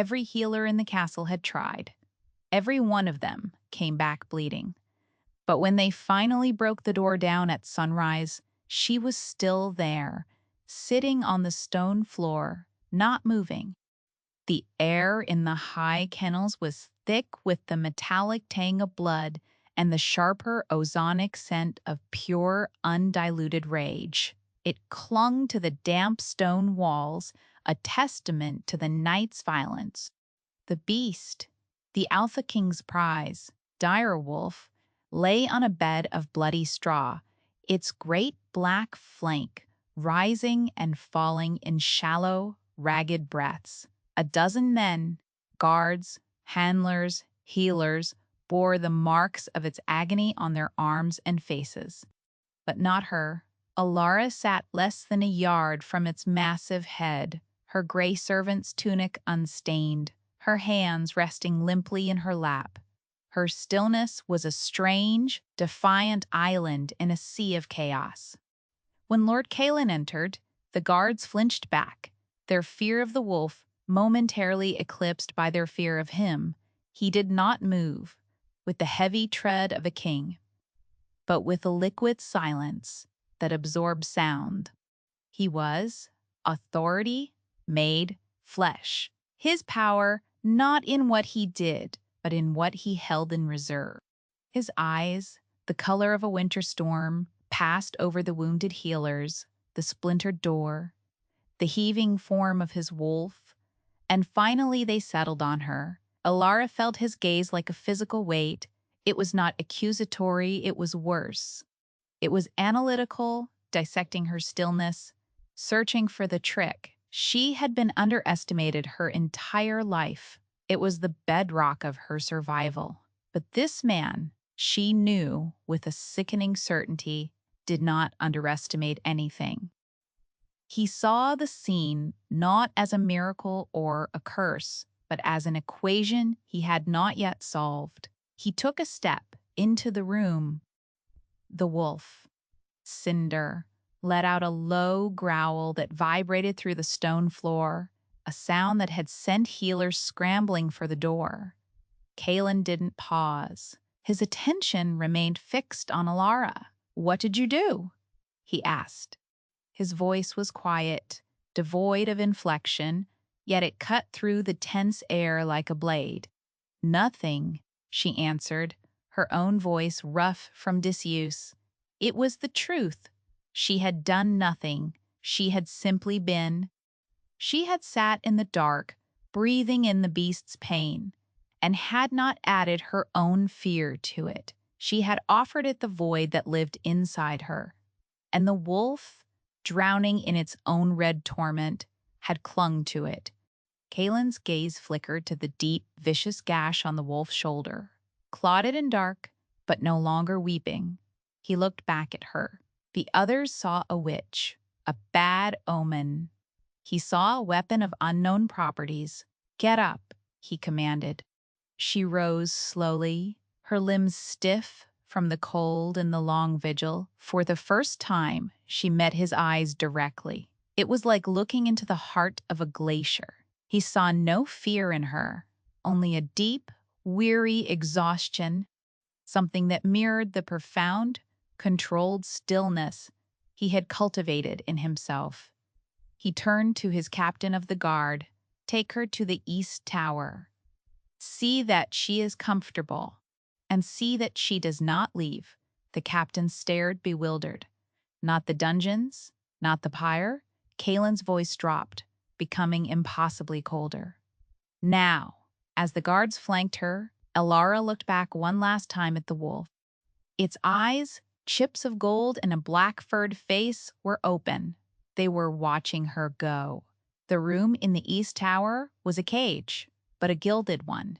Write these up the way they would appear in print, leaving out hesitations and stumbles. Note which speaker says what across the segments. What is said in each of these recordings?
Speaker 1: Every healer in the castle had tried. Every one of them came back bleeding. But when they finally broke the door down at sunrise, she was still there, sitting on the stone floor, not moving. The air in the high kennels was thick with the metallic tang of blood and the sharper ozonic scent of pure, undiluted rage. It clung to the damp stone walls, a testament to the night's violence. The beast, the Alpha King's prize, dire wolf, lay on a bed of bloody straw, its great black flank rising and falling in shallow, ragged breaths. A dozen men, guards, handlers, healers, bore the marks of its agony on their arms and faces. But not her. Alara sat less than a yard from its massive head, her gray servant's tunic unstained, her hands resting limply in her lap. Her stillness was a strange, defiant island in a sea of chaos. When Lord Kalen entered, the guards flinched back, their fear of the wolf momentarily eclipsed by their fear of him. He did not move, with the heavy tread of a king, but with a liquid silence that absorbed sound. He was authority made flesh. His power not in what he did, but in what he held in reserve. His eyes, the color of a winter storm, passed over the wounded healers, the splintered door, the heaving form of his wolf, and finally they settled on her. Alara felt his gaze like a physical weight. It was not accusatory, it was worse. It was analytical, dissecting her stillness, searching for the trick. She had been underestimated her entire life. It was the bedrock of her survival. But this man, she knew with a sickening certainty, did not underestimate anything. He saw the scene not as a miracle or a curse, but as an equation he had not yet solved. He took a step into the room. The wolf, Cinder, let out a low growl that vibrated through the stone floor, a sound that had sent healers scrambling for the door. Kalen didn't pause. His attention remained fixed on Alara. "What did you do?" he asked. His voice was quiet, devoid of inflection, yet it cut through the tense air like a blade. "Nothing," she answered, her own voice rough from disuse. It was the truth. She had done nothing. She had simply been. She had sat in the dark, breathing in the beast's pain, and had not added her own fear to it. She had offered it the void that lived inside her. And the wolf, drowning in its own red torment, had clung to it. Kalen's gaze flickered to the deep, vicious gash on the wolf's shoulder. Clotted and dark, but no longer weeping, he looked back at her. The others saw a witch, a bad omen. He saw a weapon of unknown properties. "Get up," he commanded. She rose slowly, her limbs stiff from the cold and the long vigil. For the first time, she met his eyes directly. It was like looking into the heart of a glacier. He saw no fear in her, only a deep, weary exhaustion, something that mirrored the profound, controlled stillness he had cultivated in himself. He turned to his captain of the guard. "Take her to the East Tower. See that she is comfortable, and see that she does not leave." The captain stared, bewildered. "Not the dungeons? Not the pyre?" Kalen's voice dropped, becoming impossibly colder. "Now." As the guards flanked her, Alara looked back one last time at the wolf. Its eyes, chips of gold in a black-furred face, were open. They were watching her go. The room in the East Tower was a cage, but a gilded one.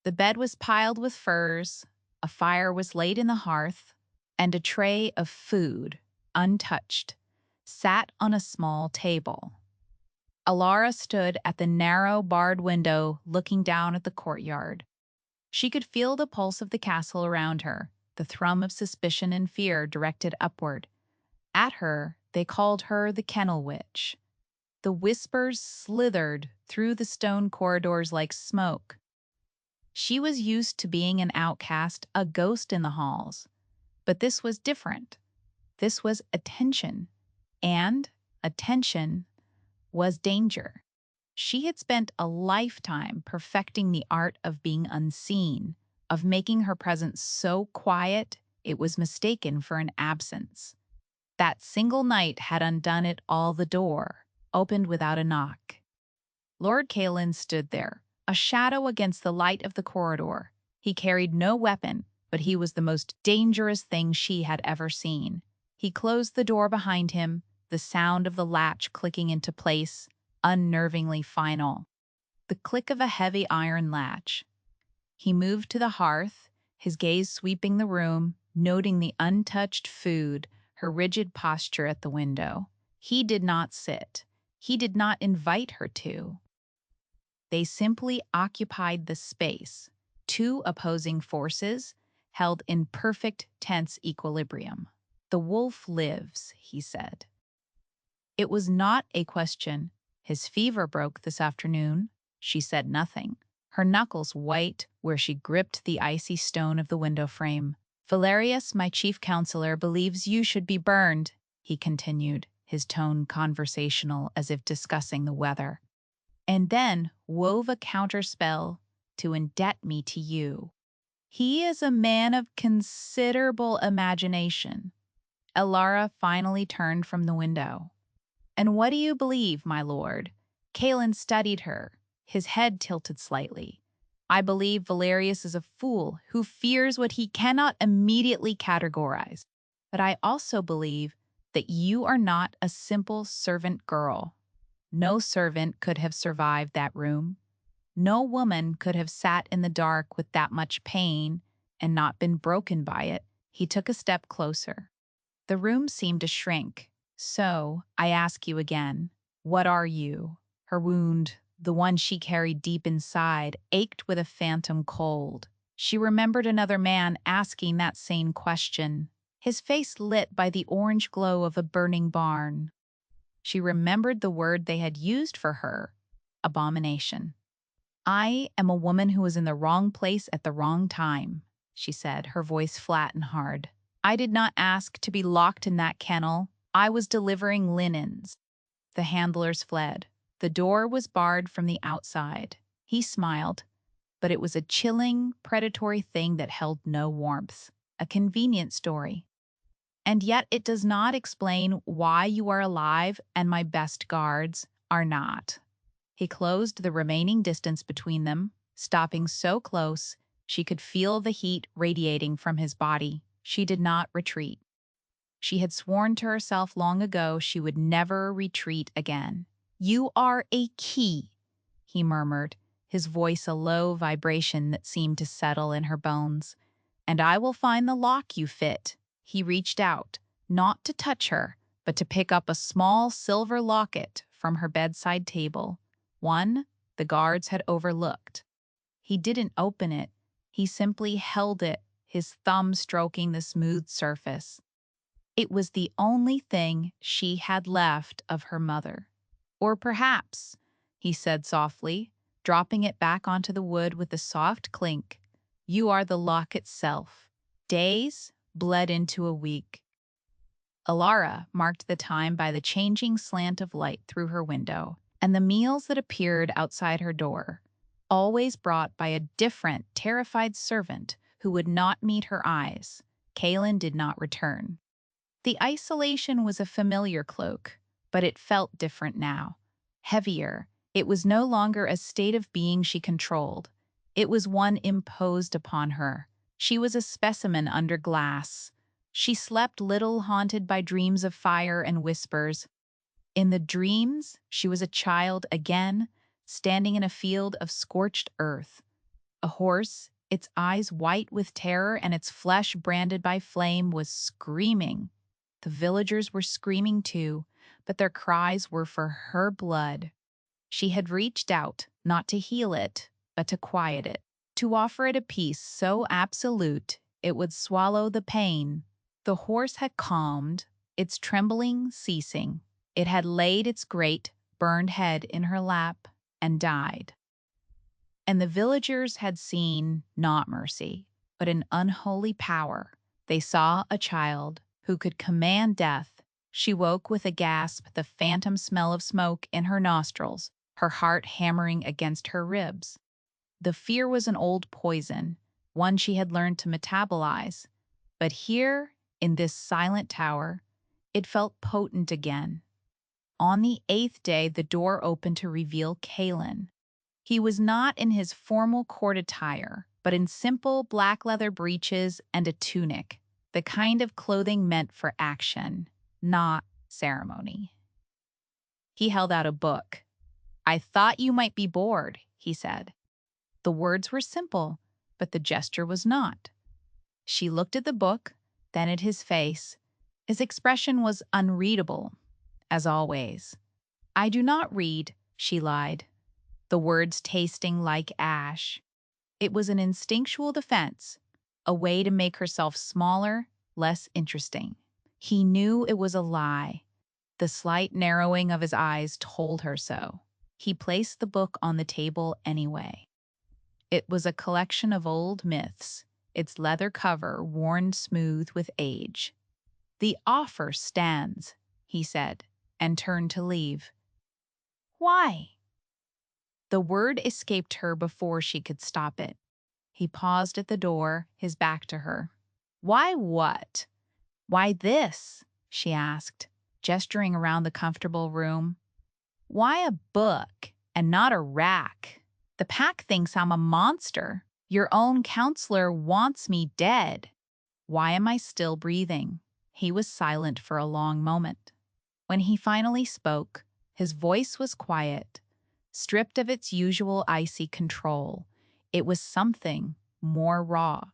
Speaker 1: The bed was piled with furs, a fire was laid in the hearth, and a tray of food, untouched, sat on a small table. Alara stood at the narrow, barred window looking down at the courtyard. She could feel the pulse of the castle around her, the thrum of suspicion and fear directed upward. At her, they called her the Kennel Witch. The whispers slithered through the stone corridors like smoke. She was used to being an outcast, a ghost in the halls. But this was different. This was attention. And attention was danger. She had spent a lifetime perfecting the art of being unseen, of making her presence so quiet it was mistaken for an absence. That single night had undone it all. The door opened without a knock. Lord Kalin stood there, a shadow against the light of the corridor. He carried no weapon, but he was the most dangerous thing she had ever seen. He closed the door behind him, the sound of the latch clicking into place, unnervingly final. The click of a heavy iron latch. He moved to the hearth, his gaze sweeping the room, noting the untouched food, her rigid posture at the window. He did not sit. He did not invite her to. They simply occupied the space, two opposing forces held in perfect tense equilibrium. The wolf lives, he said. It was not a question. His fever broke this afternoon. She said nothing, her knuckles white where she gripped the icy stone of the window frame. Valerius, my chief counselor, believes you should be burned, he continued, his tone conversational as if discussing the weather. And then wove a counterspell to indebt me to you. He is a man of considerable imagination. Elara finally turned from the window. And what do you believe, my lord? Kalin studied her, his head tilted slightly. I believe Valerius is a fool who fears what he cannot immediately categorize. But I also believe that you are not a simple servant girl. No servant could have survived that room. No woman could have sat in the dark with that much pain and not been broken by it. He took a step closer. The room seemed to shrink. So, I ask you again, what are you? Her wound, the one she carried deep inside, ached with a phantom cold. She remembered another man asking that same question, his face lit by the orange glow of a burning barn. She remembered the word they had used for her, abomination. I am a woman who was in the wrong place at the wrong time, she said, her voice flat and hard. I did not ask to be locked in that kennel. I was delivering linens. The handlers fled. The door was barred from the outside. He smiled, but it was a chilling, predatory thing that held no warmth. A convenient story. And yet it does not explain why you are alive and my best guards are not. He closed the remaining distance between them, stopping so close she could feel the heat radiating from his body. She did not retreat. She had sworn to herself long ago she would never retreat again. You are a key, he murmured, his voice a low vibration that seemed to settle in her bones. And I will find the lock you fit. He reached out, not to touch her, but to pick up a small silver locket from her bedside table, one the guards had overlooked. He didn't open it. He simply held it, his thumb stroking the smooth surface. It was the only thing she had left of her mother. Or perhaps, he said softly, dropping it back onto the wood with a soft clink, you are the lock itself. Days bled into a week. Elara marked the time by the changing slant of light through her window and the meals that appeared outside her door, always brought by a different, terrified servant who would not meet her eyes. Kalin did not return. The isolation was a familiar cloak, but it felt different now. Heavier. It was no longer a state of being she controlled. It was one imposed upon her. She was a specimen under glass. She slept little, haunted by dreams of fire and whispers. In the dreams, she was a child again, standing in a field of scorched earth. A horse, its eyes white with terror and its flesh branded by flame, was screaming. The villagers were screaming too, but their cries were for her blood. She had reached out, not to heal it, but to quiet it, to offer it a peace so absolute it would swallow the pain. The horse had calmed, its trembling ceasing. It had laid its great, burned head in her lap. and died. And the villagers had seen not mercy, but an unholy power. They saw a child who could command death. She woke with a gasp, the phantom smell of smoke in her nostrils, her heart hammering against her ribs. The fear was an old poison, one she had learned to metabolize. But here, in this silent tower, it felt potent again. On the eighth day, the door opened to reveal Kalen. He was not in his formal court attire, but in simple black leather breeches and a tunic, the kind of clothing meant for action, not ceremony. He held out a book. "I thought you might be bored," he said. The words were simple, but the gesture was not. She looked at the book, then at his face. His expression was unreadable, as always. "I do not read," she lied, the words tasting like ash. It was an instinctual defense, a way to make herself smaller, less interesting. He knew it was a lie. The slight narrowing of his eyes told her so. He placed the book on the table anyway. It was a collection of old myths, its leather cover worn smooth with age. "The offer stands," he said, and turned to leave. "Why?" The word escaped her before she could stop it. He paused at the door, his back to her. "Why what? Why this?" she asked, gesturing around the comfortable room. "Why a book and not a rack? The pack thinks I'm a monster. Your own counselor wants me dead. Why am I still breathing?" He was silent for a long moment. When he finally spoke, his voice was quiet, stripped of its usual icy control. It was something more raw.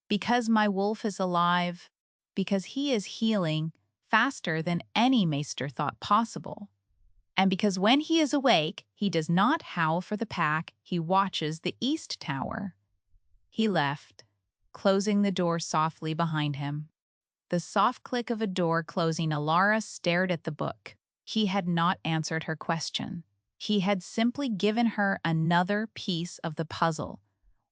Speaker 1: "Because my wolf is alive, because he is healing faster than any maester thought possible. And because when he is awake, he does not howl for the pack, he watches the east tower." He left, closing the door softly behind him. The soft click of a door closing, Alara stared at the book. He had not answered her question. He had simply given her another piece of the puzzle,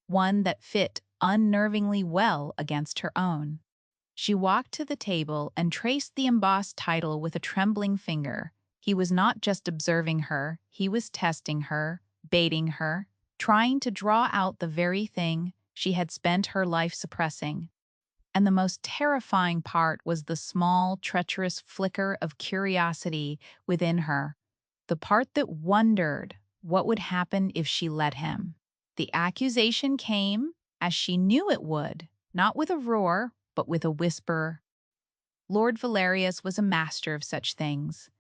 Speaker 1: one that fit unnervingly well against her own. She walked to the table and traced the embossed title with a trembling finger. He was not just observing her, he was testing her, baiting her, trying to draw out the very thing she had spent her life suppressing. And the most terrifying part was the small, treacherous flicker of curiosity within her, the part that wondered what would happen if she let him. The accusation came, as she knew it would, not with a roar, but with a whisper. Lord Valerius was a master of such things.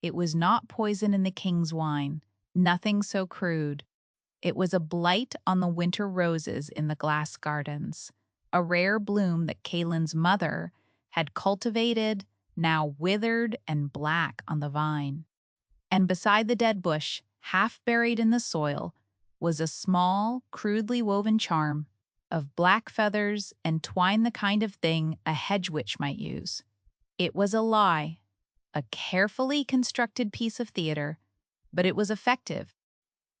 Speaker 1: It was not poison in the king's wine, nothing so crude. It was a blight on the winter roses in the glass gardens, a rare bloom that Kalen's mother had cultivated, now withered and black on the vine. And beside the dead bush, half buried in the soil, was a small, crudely woven charm of black feathers and twine, the kind of thing a hedge witch might use. It was a lie, a carefully constructed piece of theater, but it was effective.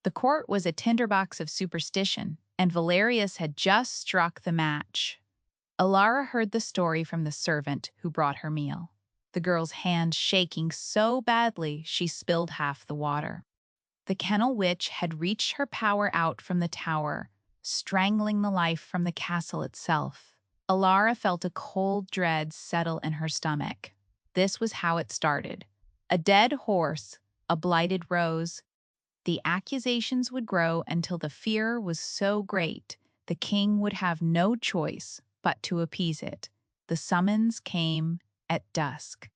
Speaker 1: The court was a tinderbox of superstition, and Valerius had just struck the match. Alara heard the story from the servant who brought her meal, the girl's hand shaking so badly she spilled half the water. The kennel witch had reached her power out from the tower, strangling the life from the castle itself. Alara felt a cold dread settle in her stomach. This was how it started. A dead horse, a blighted rose. The accusations would grow until the fear was so great the king would have no choice but to appease it. The summons came at dusk.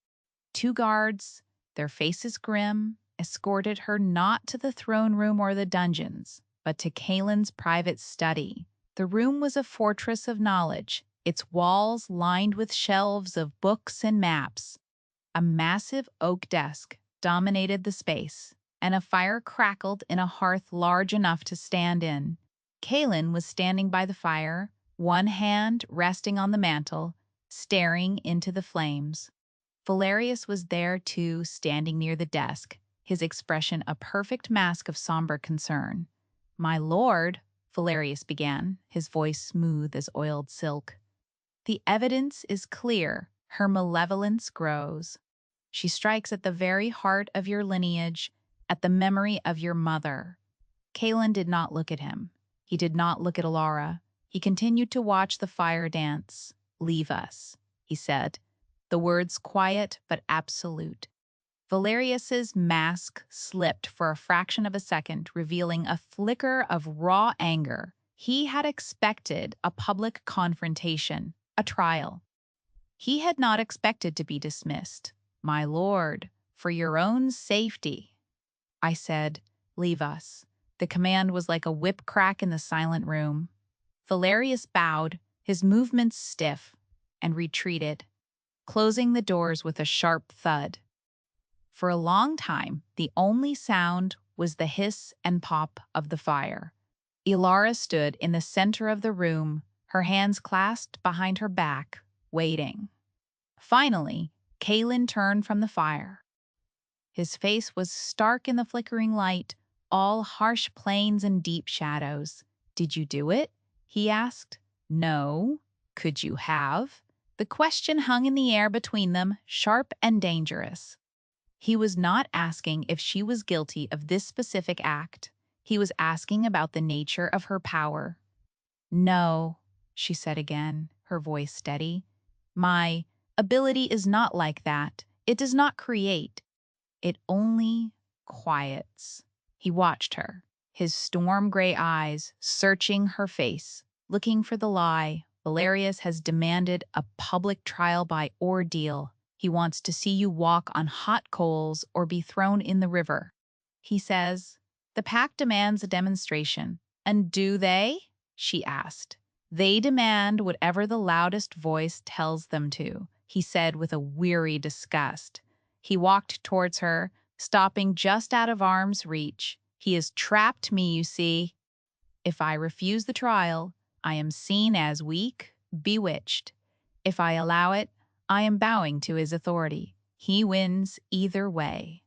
Speaker 1: 2 guards, their faces grim, escorted her not to the throne room or the dungeons, but to Kalen's private study. The room was a fortress of knowledge, its walls lined with shelves of books and maps. A massive oak desk dominated the space, and a fire crackled in a hearth large enough to stand in. Kalen was standing by the fire, one hand resting on the mantel, staring into the flames. Valerius was there too, standing near the desk, his expression a perfect mask of somber concern. "My lord," Valerius began, his voice smooth as oiled silk. "The evidence is clear. Her malevolence grows. She strikes at the very heart of your lineage, at the memory of your mother." Kalen did not look at him. He did not look at Alara. He continued to watch the fire dance. "Leave us," he said, the words quiet but absolute. Valerius's mask slipped for a fraction of a second, revealing a flicker of raw anger. He had expected a public confrontation, a trial. He had not expected to be dismissed. "My lord, for your own safety," I said, "leave us." The command was like a whip crack in the silent room. Valerius bowed, his movements stiff, and retreated, closing the doors with a sharp thud. For a long time, the only sound was the hiss and pop of the fire. Ilara stood in the center of the room, her hands clasped behind her back, waiting. Finally, Kalen turned from the fire. His face was stark in the flickering light, all harsh planes and deep shadows. "Did you do it?" he asked. "No. Could you have?" The question hung in the air between them, sharp and dangerous. He was not asking if she was guilty of this specific act. He was asking about the nature of her power. "No," she said again, her voice steady. "My ability is not like that. It does not create. It only quiets." He watched her, his storm gray eyes searching her face, looking for the lie. "Valerius has demanded a public trial by ordeal. He wants to see you walk on hot coals or be thrown in the river. He says, the pack demands a demonstration." "And do they?" she asked. "They demand whatever the loudest voice tells them to," he said with a weary disgust. He walked towards her, stopping just out of arm's reach. "He has trapped me, you see. If I refuse the trial, I am seen as weak, bewitched. If I allow it, I am bowing to his authority. He wins either way."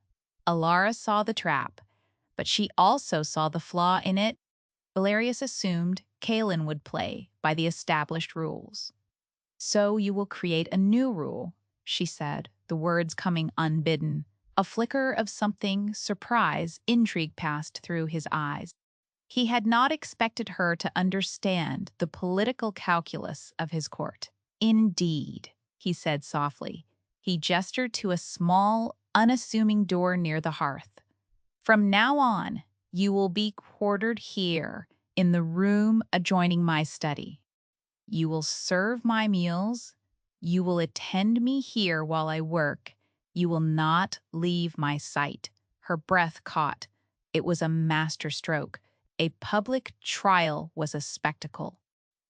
Speaker 1: Alara saw the trap, but she also saw the flaw in it. Valerius assumed Kalen would play by the established rules. "So you will create a new rule," she said, the words coming unbidden. A flicker of something surprise, intrigue passed through his eyes. He had not expected her to understand the political calculus of his court. "Indeed," he said softly. He gestured to a small, unassuming door near the hearth. "From now on, you will be quartered here, in the room adjoining my study. You will serve my meals. You will attend me here while I work. You will not leave my sight." Her breath caught. It was a masterstroke. A public trial was a spectacle.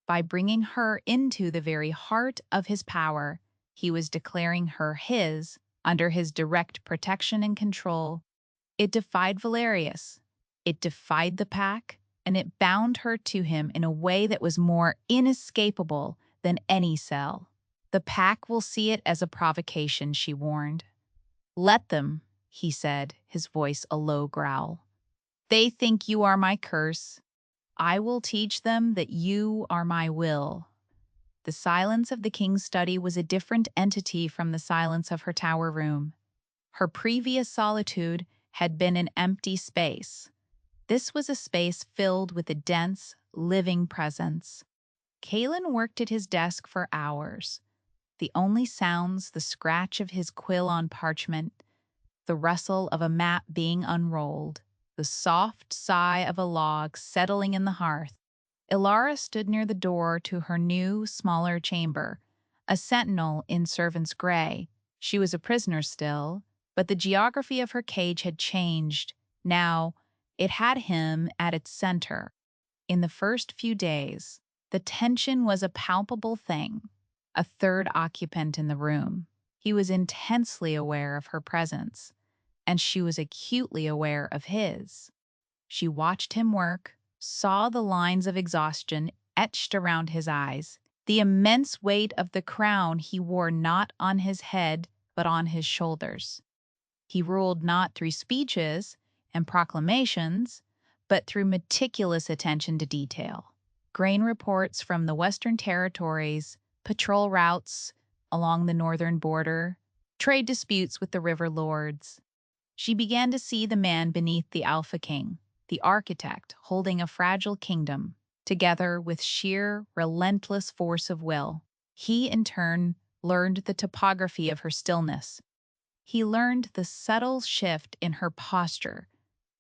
Speaker 1: By bringing her into the very heart of his power, he was declaring her his, under his direct protection and control. It defied Valerius. It defied the pack, and it bound her to him in a way that was more inescapable than any cell. "The pack will see it as a provocation," she warned. "Let them," he said, his voice a low growl. "They think you are my curse. I will teach them that you are my will." The silence of the king's study was a different entity from the silence of her tower room. Her previous solitude had been an empty space. This was a space filled with a dense, living presence. Kalen worked at his desk for hours. The only sounds, the scratch of his quill on parchment, the rustle of a map being unrolled, the soft sigh of a log settling in the hearth. Ilara stood near the door to her new, smaller chamber, a sentinel in servant's gray. She was a prisoner still, but the geography of her cage had changed. Now, it had him at its center. In the first few days, the tension was a palpable thing. A third occupant in the room. He was intensely aware of her presence, and she was acutely aware of his. She watched him work, saw the lines of exhaustion etched around his eyes, the immense weight of the crown he wore not on his head but on his shoulders. He ruled not through speeches and proclamations, but through meticulous attention to detail. Grain reports from the Western Territories, patrol routes along the northern border, trade disputes with the river lords. She began to see the man beneath the Alpha King, the architect holding a fragile kingdom, together with sheer, relentless force of will. He, in turn, learned the topography of her stillness. He learned the subtle shift in her posture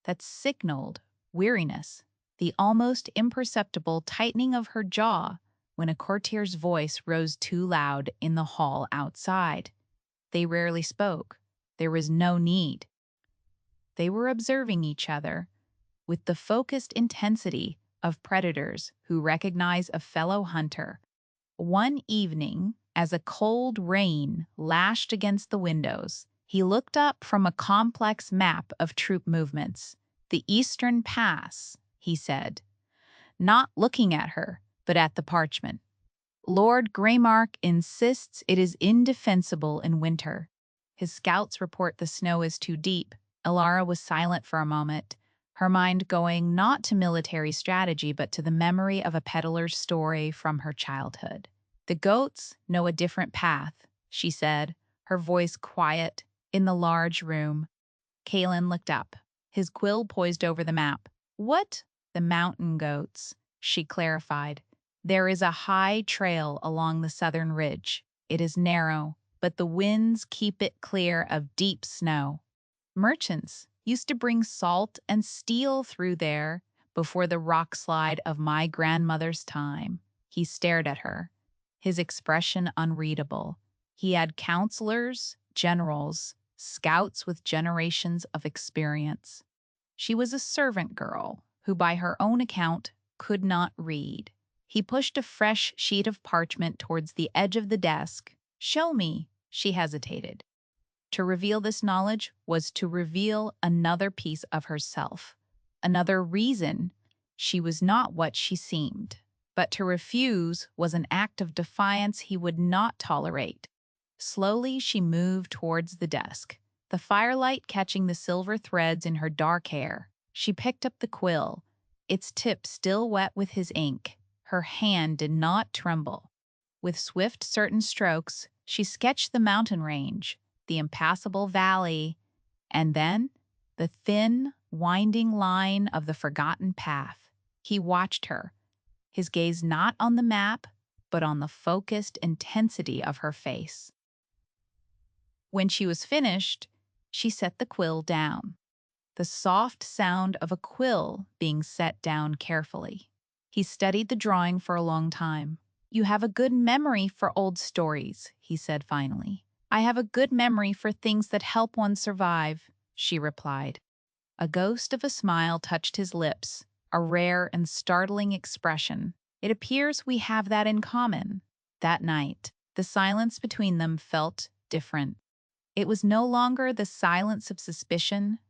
Speaker 1: that signaled weariness, the almost imperceptible tightening of her jaw when a courtier's voice rose too loud in the hall outside. They rarely spoke. There was no need. They were observing each other with the focused intensity of predators who recognize a fellow hunter. One evening, as a cold rain lashed against the windows, he looked up from a complex map of troop movements. "The Eastern Pass," he said, not looking at her, but at the parchment. "Lord Greymark insists it is indefensible in winter. His scouts report the snow is too deep." Elara was silent for a moment, her mind going not to military strategy but to the memory of a peddler's story from her childhood. "The goats know a different path," she said, her voice quiet in the large room. Kalen looked up, his quill poised over the map. "What?" "The mountain goats," she clarified. "There is a high trail along the southern ridge. It is narrow, but the winds keep it clear of deep snow. Merchants used to bring salt and steel through there before the rock slide of my grandmother's time." He stared at her, his expression unreadable. He had counselors, generals, scouts with generations of experience. She was a servant girl who, by her own account, could not read. He pushed a fresh sheet of parchment towards the edge of the desk. "Show me," she hesitated. To reveal this knowledge was to reveal another piece of herself, another reason she was not what she seemed. But to refuse was an act of defiance he would not tolerate. Slowly she moved towards the desk, the firelight catching the silver threads in her dark hair. She picked up the quill, its tip still wet with his ink. Her hand did not tremble. With swift, certain strokes, she sketched the mountain range, the impassable valley, and then the thin, winding line of the forgotten path. He watched her, his gaze not on the map, but on the focused intensity of her face. When she was finished, she set the quill down, the soft sound of a quill being set down carefully. He studied the drawing for a long time. "You have a good memory for old stories," he said finally. "I have a good memory for things that help one survive," she replied. A ghost of a smile touched his lips, a rare and startling expression. "It appears we have that in common." That night, the silence between them felt different. It was no longer the silence of suspicion,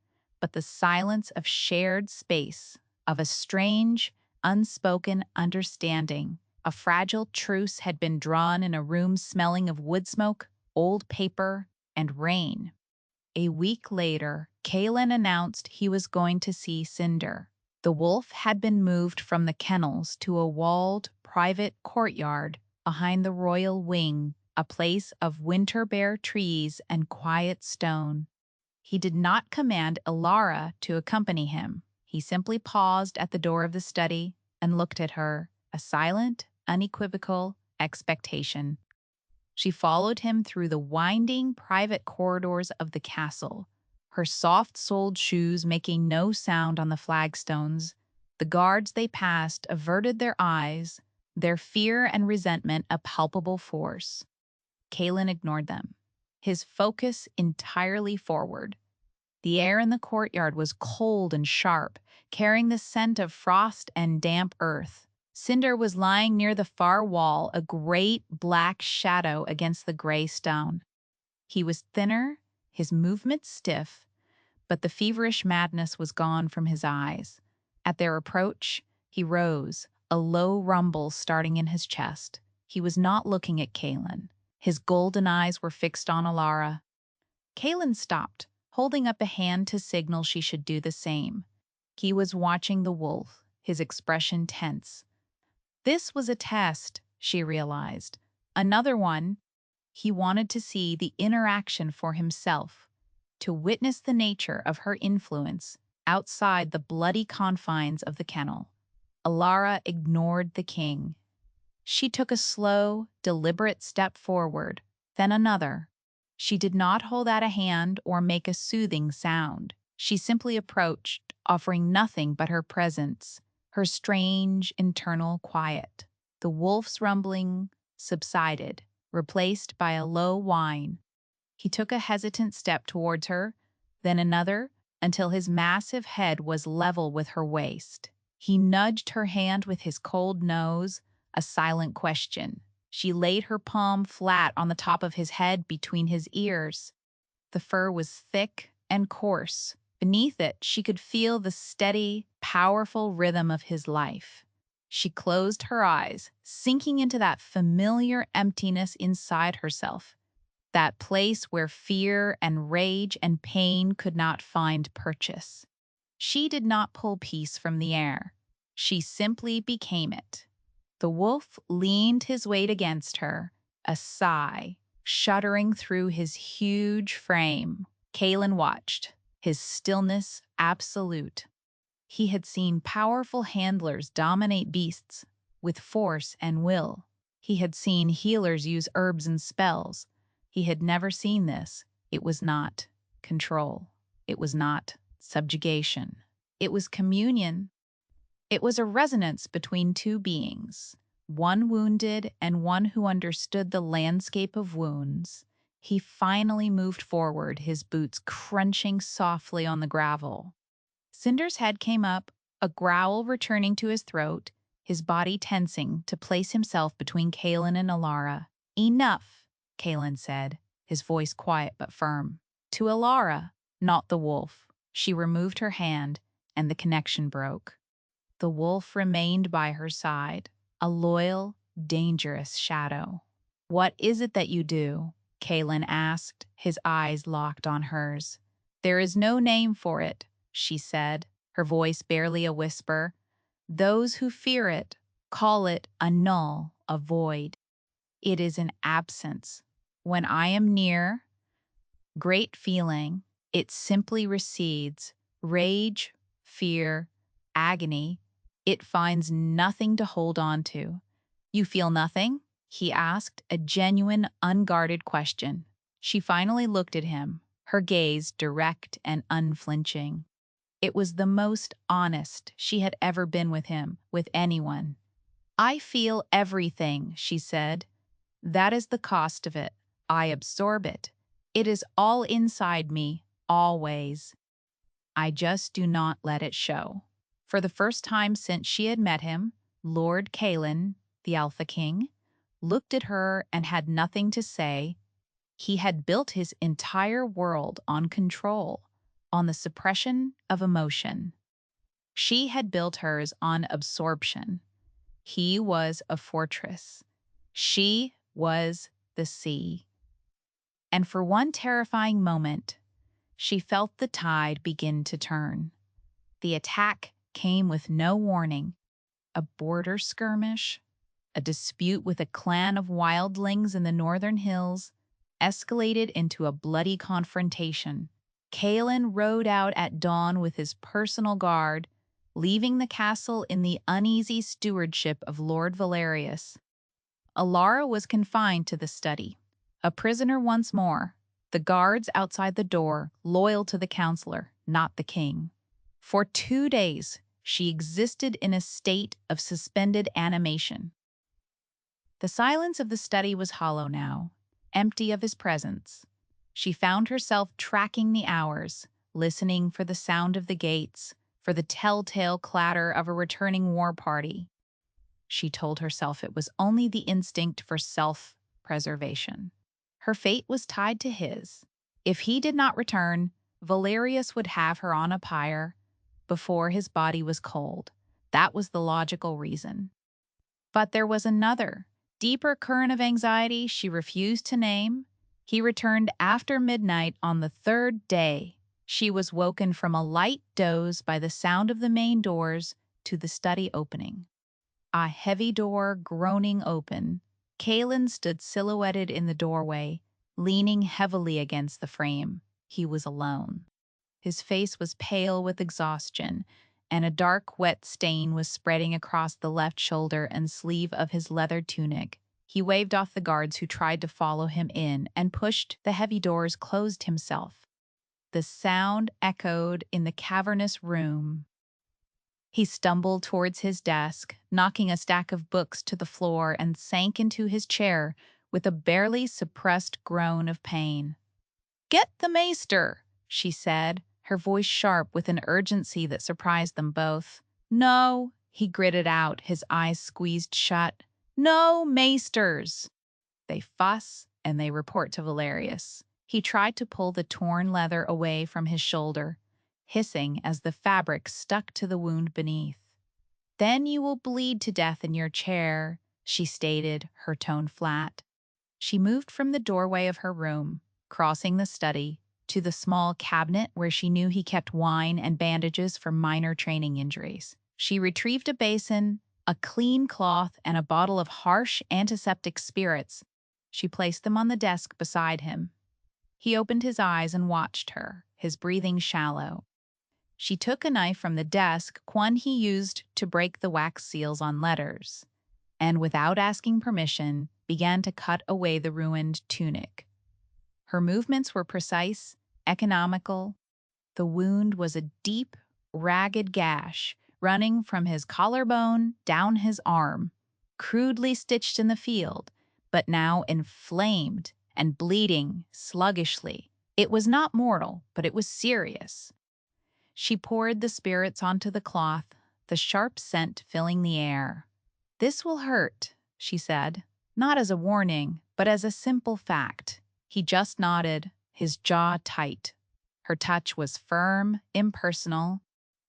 Speaker 1: but the silence of shared space, of a strange, unspoken understanding. A fragile truce had been drawn in a room smelling of wood smoke, old paper, and rain. A week later, Kalen announced he was going to see Cinder. The wolf had been moved from the kennels to a walled, private courtyard behind the royal wing, a place of winter-bare trees and quiet stone. He did not command Elara to accompany him. He simply paused at the door of the study and looked at her, a silent, unequivocal expectation. She followed him through the winding private corridors of the castle, her soft-soled shoes making no sound on the flagstones. The guards they passed averted their eyes, their fear and resentment a palpable force. Kalen ignored them, his focus entirely forward. The air in the courtyard was cold and sharp, carrying the scent of frost and damp earth. Cinder was lying near the far wall, a great black shadow against the gray stone. He was thinner, his movements stiff, but the feverish madness was gone from his eyes. At their approach, he rose, a low rumble starting in his chest. He was not looking at Kalen. His golden eyes were fixed on Elara. Kalen stopped, holding up a hand to signal she should do the same. He was watching the wolf, his expression tense. This was a test, she realized. Another one. He wanted to see the interaction for himself, to witness the nature of her influence outside the bloody confines of the kennel. Alara ignored the king. She took a slow, deliberate step forward, then another. She did not hold out a hand or make a soothing sound. She simply approached, offering nothing but her presence, her strange internal quiet. The wolf's rumbling subsided, replaced by a low whine. He took a hesitant step towards her, then another, until his massive head was level with her waist. He nudged her hand with his cold nose, a silent question. She laid her palm flat on the top of his head between his ears. The fur was thick and coarse. Beneath it, she could feel the steady, powerful rhythm of his life. She closed her eyes, sinking into that familiar emptiness inside herself, that place where fear and rage and pain could not find purchase. She did not pull peace from the air. She simply became it. The wolf leaned his weight against her, a sigh shuddering through his huge frame. Kalen watched, his stillness absolute. He had seen powerful handlers dominate beasts with force and will. He had seen healers use herbs and spells. He had never seen this. It was not control. It was not subjugation. It was communion. It was a resonance between two beings, one wounded and one who understood the landscape of wounds. He finally moved forward, his boots crunching softly on the gravel. Cinder's head came up, a growl returning to his throat, his body tensing to place himself between Kalen and Alara. "Enough," Kalen said, his voice quiet but firm. To Alara, not the wolf. She removed her hand, and the connection broke. The wolf remained by her side, a loyal, dangerous shadow. "What is it that you do?" Kalen asked, his eyes locked on hers. "There is no name for it," she said, her voice barely a whisper. "Those who fear it call it a null, a void. It is an absence. When I am near, great feeling, it simply recedes. Rage, fear, agony, it finds nothing to hold on to." "You feel nothing?" he asked, a genuine, unguarded question. She finally looked at him, her gaze direct and unflinching. It was the most honest she had ever been with him, with anyone. "I feel everything," she said. "That is the cost of it. I absorb it. It is all inside me, always. I just do not let it show." For the first time since she had met him, Lord Kalen, the Alpha King, looked at her and had nothing to say. He had built his entire world on control, on the suppression of emotion. She had built hers on absorption. He was a fortress. She was the sea. And for one terrifying moment, she felt the tide begin to turn. The attack came with no warning. A border skirmish, a dispute with a clan of wildlings in the northern hills, escalated into a bloody confrontation. Kalen rode out at dawn with his personal guard, leaving the castle in the uneasy stewardship of Lord Valerius. Alara was confined to the study, a prisoner once more, the guards outside the door loyal to the counselor, not the king. For 2 days, she existed in a state of suspended animation. The silence of the study was hollow now, empty of his presence. She found herself tracking the hours, listening for the sound of the gates, for the telltale clatter of a returning war party. She told herself it was only the instinct for self-preservation. Her fate was tied to his. If he did not return, Valerius would have her on a pyre before his body was cold. That was the logical reason. But there was another, deeper current of anxiety she refused to name. He returned after midnight on the 3rd day, She was woken from a light doze by the sound of the main doors to the study opening. A heavy door groaning open, Kalen stood silhouetted in the doorway, leaning heavily against the frame. He was alone. His face was pale with exhaustion, and a dark, wet stain was spreading across the left shoulder and sleeve of his leather tunic. He waved off the guards who tried to follow him in and pushed the heavy doors closed himself. The sound echoed in the cavernous room. He stumbled towards his desk, knocking a stack of books to the floor, and sank into his chair with a barely suppressed groan of pain. "Get the maester," she said, her voice sharp with an urgency that surprised them both. "No," he gritted out, his eyes squeezed shut. "No maesters." They fuss, and they report to Valerius. He tried to pull the torn leather away from his shoulder, hissing as the fabric stuck to the wound beneath. "Then you will bleed to death in your chair," she stated, her tone flat. She moved from the doorway of her room, crossing the study, to the small cabinet where she knew he kept wine and bandages for minor training injuries. She retrieved a basin, a clean cloth, and a bottle of harsh antiseptic spirits. She placed them on the desk beside him. He opened his eyes and watched her, his breathing shallow. She took a knife from the desk, one he used to break the wax seals on letters, and without asking permission, began to cut away the ruined tunic. Her movements were precise, economical. The wound was a deep, ragged gash running from his collarbone down his arm, crudely stitched in the field, but now inflamed and bleeding sluggishly. It was not mortal, but it was serious. She poured the spirits onto the cloth, the sharp scent filling the air. "This will hurt," she said, not as a warning, but as a simple fact. He just nodded, his jaw tight. Her touch was firm, impersonal.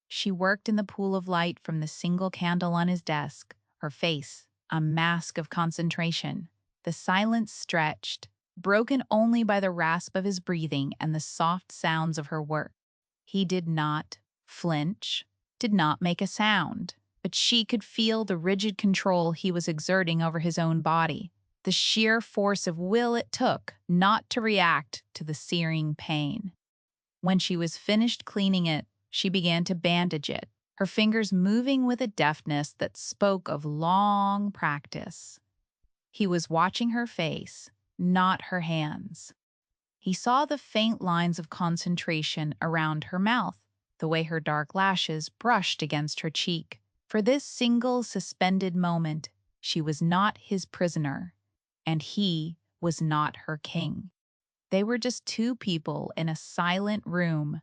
Speaker 1: She worked in the pool of light from the single candle on his desk, her face a mask of concentration. The silence stretched, broken only by the rasp of his breathing and the soft sounds of her work. He did not flinch, did not make a sound, but she could feel the rigid control he was exerting over his own body, the sheer force of will it took not to react to the searing pain. When she was finished cleaning it, she began to bandage it, her fingers moving with a deftness that spoke of long practice. He was watching her face, not her hands. He saw the faint lines of concentration around her mouth, the way her dark lashes brushed against her cheek. For this single suspended moment, she was not his prisoner, and he was not her king. They were just two people in a silent room,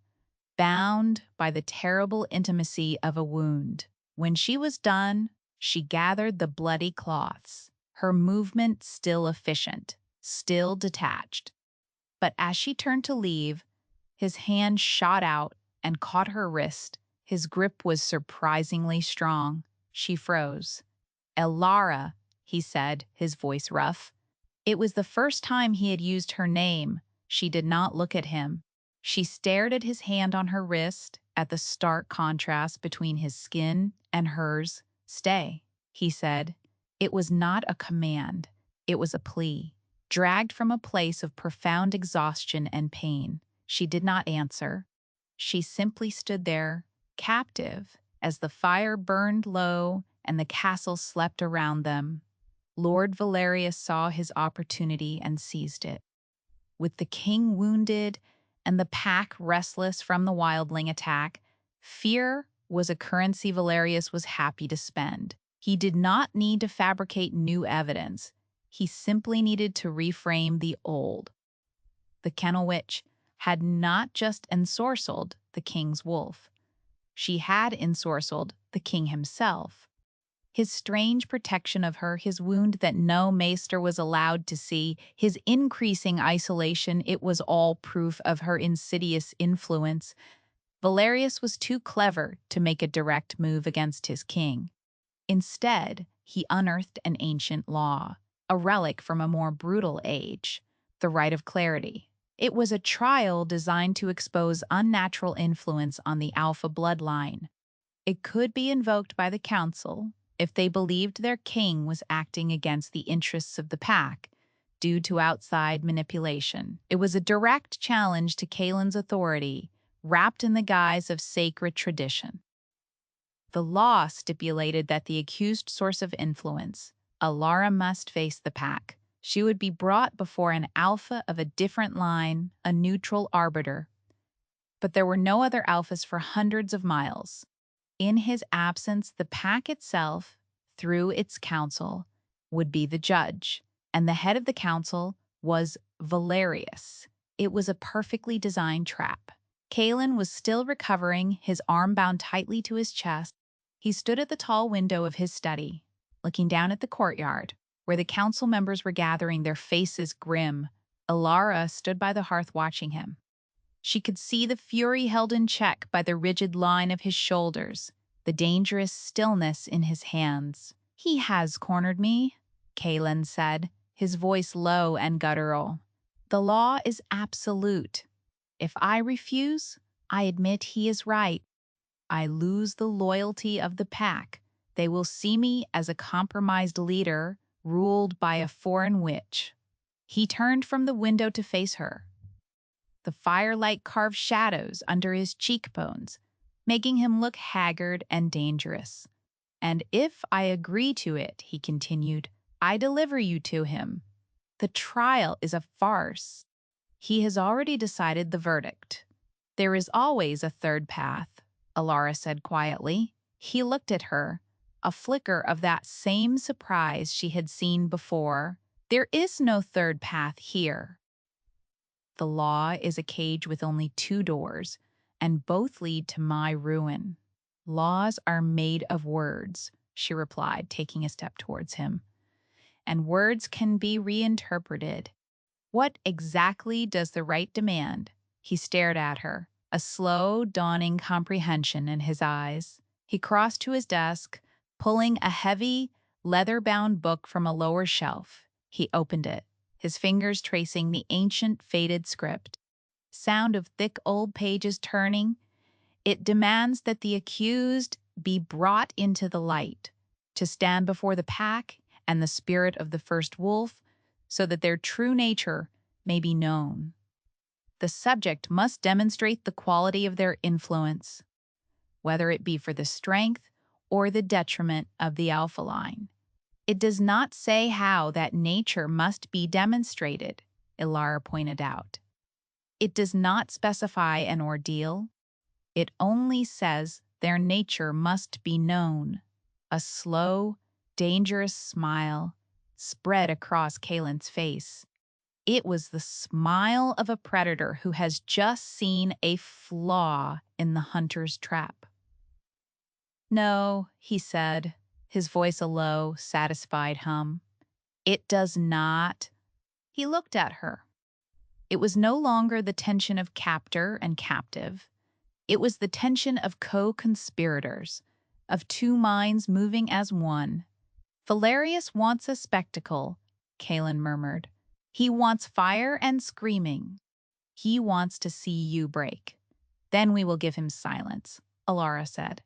Speaker 1: bound by the terrible intimacy of a wound. When she was done, she gathered the bloody cloths, her movement still efficient, still detached. But as she turned to leave, his hand shot out and caught her wrist. His grip was surprisingly strong. She froze. "Elara," he said, his voice rough. It was the first time he had used her name. She did not look at him. She stared at his hand on her wrist, at the stark contrast between his skin and hers. "Stay," he said. It was not a command. It was a plea. Dragged from a place of profound exhaustion and pain, she did not answer. She simply stood there, captive, as the fire burned low and the castle slept around them. Lord Valerius saw his opportunity and seized it. With the king wounded and the pack restless from the wildling attack, fear was a currency Valerius was happy to spend. He did not need to fabricate new evidence. He simply needed to reframe the old. The kennel witch had not just ensorcelled the king's wolf. She had ensorcelled the king himself. His strange protection of her, his wound that no maester was allowed to see, his increasing isolation, it was all proof of her insidious influence. Valerius was too clever to make a direct move against his king. Instead, he unearthed an ancient law, a relic from a more brutal age, the right of clarity. It was a trial designed to expose unnatural influence on the Alpha bloodline. It could be invoked by the council if they believed their king was acting against the interests of the pack due to outside manipulation. It was a direct challenge to Kalen's authority, wrapped in the guise of sacred tradition. The law stipulated that the accused source of influence, Alara, must face the pack. She would be brought before an alpha of a different line, a neutral arbiter. But there were no other alphas for hundreds of miles. In his absence, the pack itself, through its council, would be the judge, and the head of the council was Valerius. It was a perfectly designed trap. Kalen was still recovering, his arm bound tightly to his chest. He stood at the tall window of his study, looking down at the courtyard, where the council members were gathering, their faces grim. Alara stood by the hearth watching him. She could see the fury held in check by the rigid line of his shoulders, the dangerous stillness in his hands. "He has cornered me," Kalen said, his voice low and guttural. "The law is absolute. If I refuse, I admit he is right. I lose the loyalty of the pack. They will see me as a compromised leader ruled by a foreign witch." He turned from the window to face her. The firelight carved shadows under his cheekbones, making him look haggard and dangerous. "And if I agree to it," he continued, "I deliver you to him. The trial is a farce. He has already decided the verdict." "There is always a third path," Alara said quietly. He looked at her, a flicker of that same surprise she had seen before. "There is no third path here. The law is a cage with only two doors, and both lead to my ruin." "Laws are made of words," she replied, taking a step towards him. "And words can be reinterpreted. What exactly does the right demand?" He stared at her, a slow, dawning comprehension in his eyes. He crossed to his desk, pulling a heavy, leather-bound book from a lower shelf. He opened it, his fingers tracing the ancient, faded script. Sound of thick old pages turning. "It demands that the accused be brought into the light, to stand before the pack and the spirit of the first wolf, so that their true nature may be known. The subject must demonstrate the quality of their influence, whether it be for the strength or the detriment of the alpha line. It does not say how that nature must be demonstrated," Ilara pointed out. "It does not specify an ordeal. It only says their nature must be known." A slow, dangerous smile spread across Kalen's face. It was the smile of a predator who has just seen a flaw in the hunter's trap. "No," he said, his voice a low, satisfied hum. "It does not." He looked at her. It was no longer the tension of captor and captive. It was the tension of co-conspirators, of two minds moving as one. "Valerius wants a spectacle," Kalen murmured. "He wants fire and screaming. He wants to see you break. Then we will give him silence," Alara said.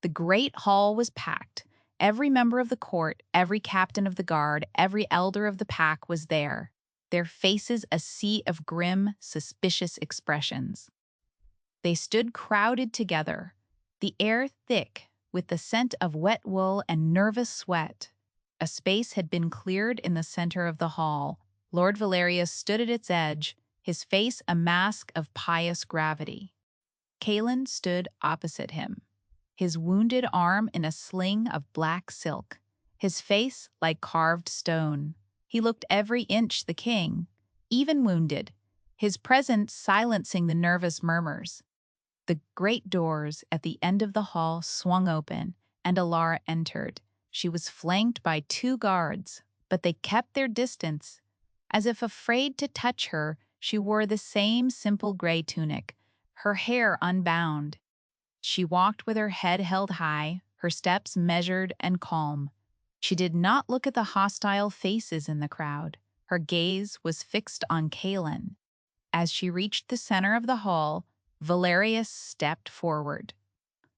Speaker 1: The great hall was packed. Every member of the court, every captain of the guard, every elder of the pack was there, their faces a sea of grim, suspicious expressions. They stood crowded together, the air thick with the scent of wet wool and nervous sweat. A space had been cleared in the center of the hall. Lord Valerius stood at its edge, his face a mask of pious gravity. Kalen stood opposite him, his wounded arm in a sling of black silk, his face like carved stone. He looked every inch the king, even wounded, his presence silencing the nervous murmurs. The great doors at the end of the hall swung open, and Alara entered. She was flanked by two guards, but they kept their distance. As if afraid to touch her, she wore the same simple gray tunic, her hair unbound. She walked with her head held high, her steps measured and calm. She did not look at the hostile faces in the crowd. Her gaze was fixed on Kalen. As she reached the center of the hall, Valerius stepped forward.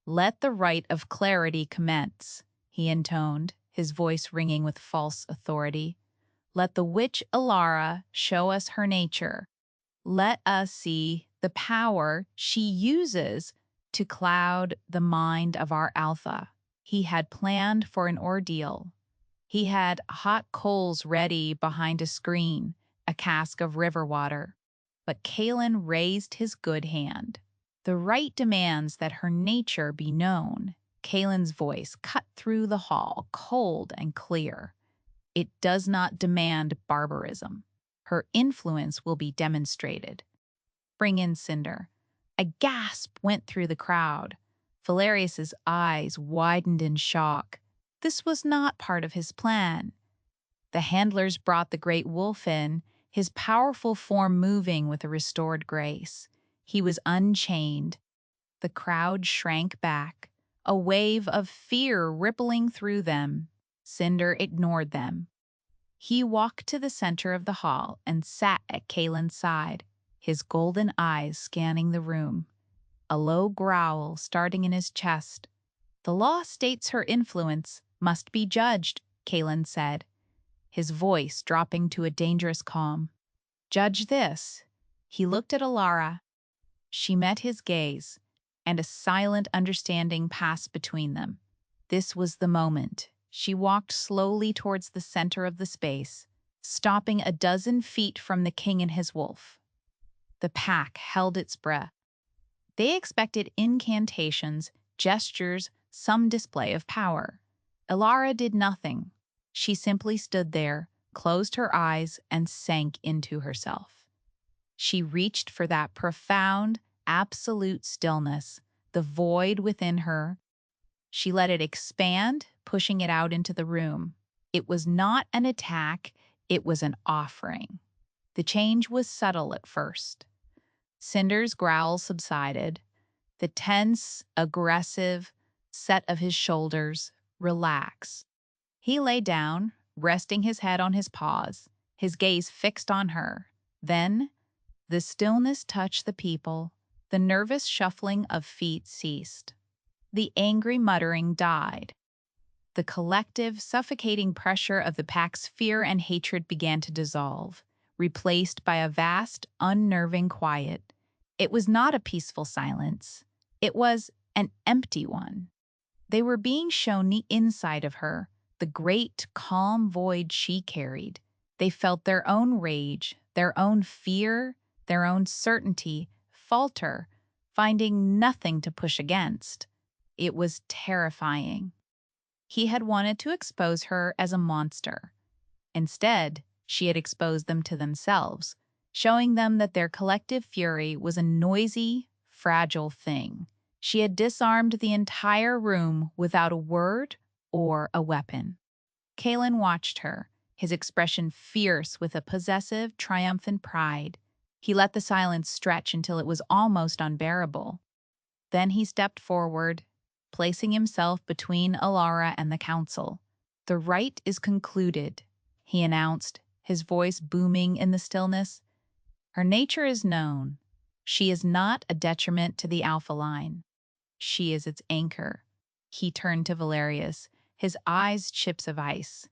Speaker 1: "Let the rite of clarity commence," he intoned, his voice ringing with false authority. "Let the witch Alara show us her nature. Let us see the power she uses to cloud the mind of our Alpha." He had planned for an ordeal. He had hot coals ready behind a screen, a cask of river water. But Kalen raised his good hand. "The right demands that her nature be known." Kalen's voice cut through the hall, cold and clear. "It does not demand barbarism. Her influence will be demonstrated. Bring in Cinder." A gasp went through the crowd. Valerius's eyes widened in shock. This was not part of his plan. The handlers brought the great wolf in, his powerful form moving with a restored grace. He was unchained. The crowd shrank back, a wave of fear rippling through them. Cinder ignored them. He walked to the center of the hall and sat at Kalen's side, his golden eyes scanning the room. A low growl starting in his chest. "The law states her influence must be judged," Kalen said, his voice dropping to a dangerous calm. "Judge this." He looked at Alara. She met his gaze, and a silent understanding passed between them. This was the moment. She walked slowly towards the center of the space, stopping a dozen feet from the king and his wolf. The pack held its breath. They expected incantations, gestures, some display of power. Alara did nothing. She simply stood there, closed her eyes, and sank into herself. She reached for that profound, absolute stillness, the void within her. She let it expand, pushing it out into the room. It was not an attack, it was an offering. The change was subtle at first. Cinder's growl subsided. The tense, aggressive set of his shoulders relaxed. He lay down, resting his head on his paws, his gaze fixed on her. Then, the stillness touched the people. The nervous shuffling of feet ceased. The angry muttering died. The collective, suffocating pressure of the pack's fear and hatred began to dissolve, replaced by a vast, unnerving quiet. It was not a peaceful silence. It was an empty one. They were being shown the inside of her, the great, calm void she carried. They felt their own rage, their own fear, their own certainty falter, finding nothing to push against. It was terrifying. He had wanted to expose her as a monster. Instead, she had exposed them to themselves, showing them that their collective fury was a noisy, fragile thing. She had disarmed the entire room without a word or a weapon. Kalen watched her, his expression fierce with a possessive, triumphant pride. He let the silence stretch until it was almost unbearable. Then he stepped forward, placing himself between Alara and the council. "The rite is concluded," he announced, his voice booming in the stillness. "Her nature is known. She is not a detriment to the Alpha line. She is its anchor." He turned to Valerius, his eyes chips of ice.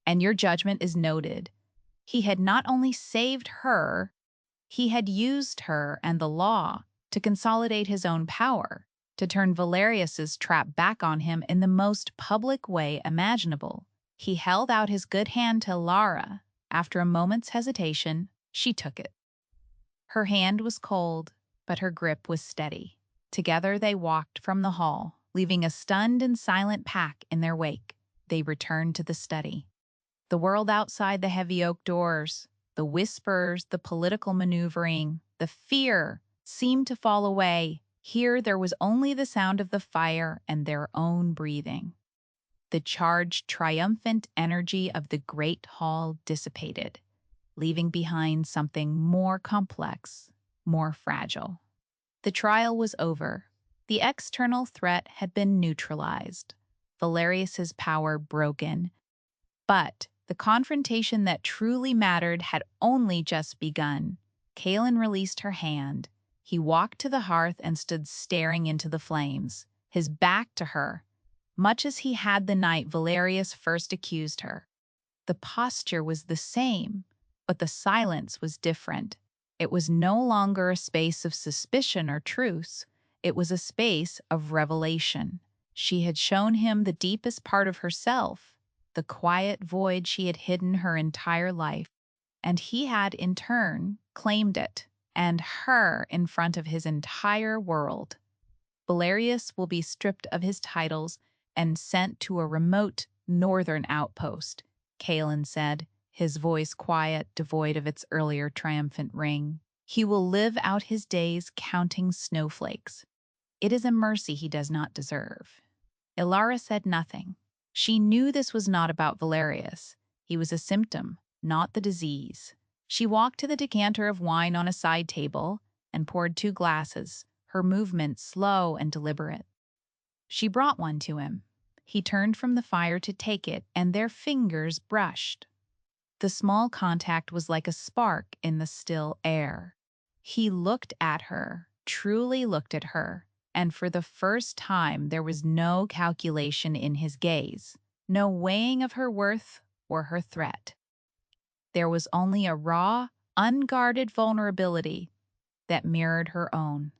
Speaker 1: "And your judgment is noted." He had not only saved her, he had used her and the law to consolidate his own power, to turn Valerius's trap back on him in the most public way imaginable. He held out his good hand to Lara. After a moment's hesitation, she took it. Her hand was cold, but her grip was steady. Together they walked from the hall, leaving a stunned and silent pack in their wake. They returned to the study. The world outside the heavy oak doors, the whispers, the political maneuvering, the fear seemed to fall away. Here there was only the sound of the fire and their own breathing. The charged, triumphant energy of the great hall dissipated, leaving behind something more complex, more fragile. The trial was over. The external threat had been neutralized, Valerius's power broken. But the confrontation that truly mattered had only just begun. Kaelin released her hand. He walked to the hearth and stood staring into the flames, his back to her, much as he had the night Valerius first accused her. The posture was the same, but the silence was different. It was no longer a space of suspicion or truce. It was a space of revelation. She had shown him the deepest part of herself, the quiet void she had hidden her entire life, and he had, in turn, claimed it, and her in front of his entire world. Valerius will be stripped of his titles and sent to a remote northern outpost, Kaelin said, his voice quiet, devoid of its earlier triumphant ring. He will live out his days counting snowflakes. It is a mercy he does not deserve. Ilara said nothing. She knew this was not about Valerius. He was a symptom, not the disease. She walked to the decanter of wine on a side table and poured 2 glasses, her movements slow and deliberate. She brought one to him. He turned from the fire to take it, and their fingers brushed. The small contact was like a spark in the still air. He looked at her, truly looked at her, and for the first time there was no calculation in his gaze, no weighing of her worth or her threat. There was only a raw, unguarded vulnerability that mirrored her own.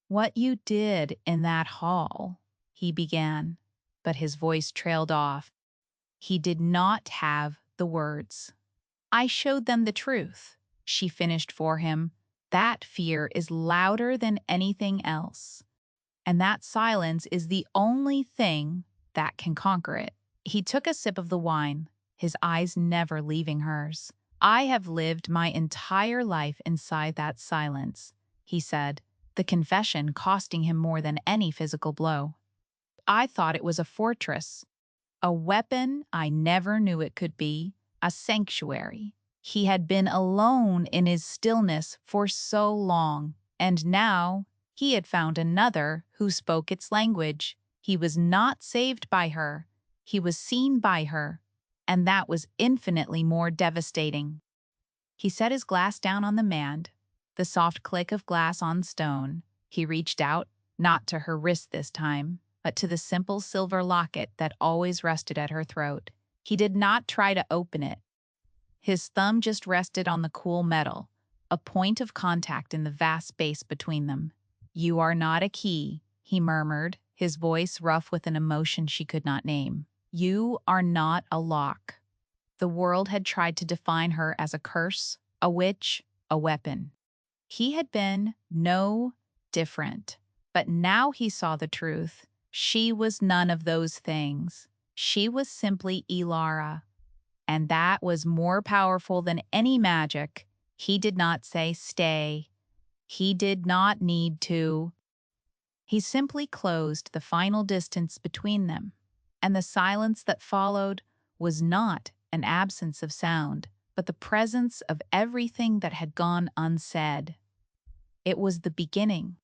Speaker 1: "What you did in that hall," he began, but his voice trailed off. He did not have the words. "I showed them the truth," she finished for him. "That fear is louder than anything else. And that silence is the only thing that can conquer it." He took a sip of the wine, his eyes never leaving hers. "I have lived my entire life inside that silence," he said, the confession costing him more than any physical blow. "I thought it was a fortress, a weapon I never knew it could be, a sanctuary. He had been alone in his stillness for so long, and now he had found another who spoke its language. He was not saved by her, he was seen by her, and that was infinitely more devastating." He set his glass down on the mand, the soft click of glass on stone. He reached out, not to her wrist this time, but to the simple silver locket that always rested at her throat. He did not try to open it. His thumb just rested on the cool metal, a point of contact in the vast space between them. "You are not a key," he murmured, his voice rough with an emotion she could not name. "You are not a lock." The world had tried to define her as a curse, a witch, a weapon. He had been no different, but now he saw the truth. She was none of those things. She was simply Ilara, and that was more powerful than any magic. He did not say stay. He did not need to. He simply closed the final distance between them, and the silence that followed was not an absence of sound, but the presence of everything that had gone unsaid. It was the beginning.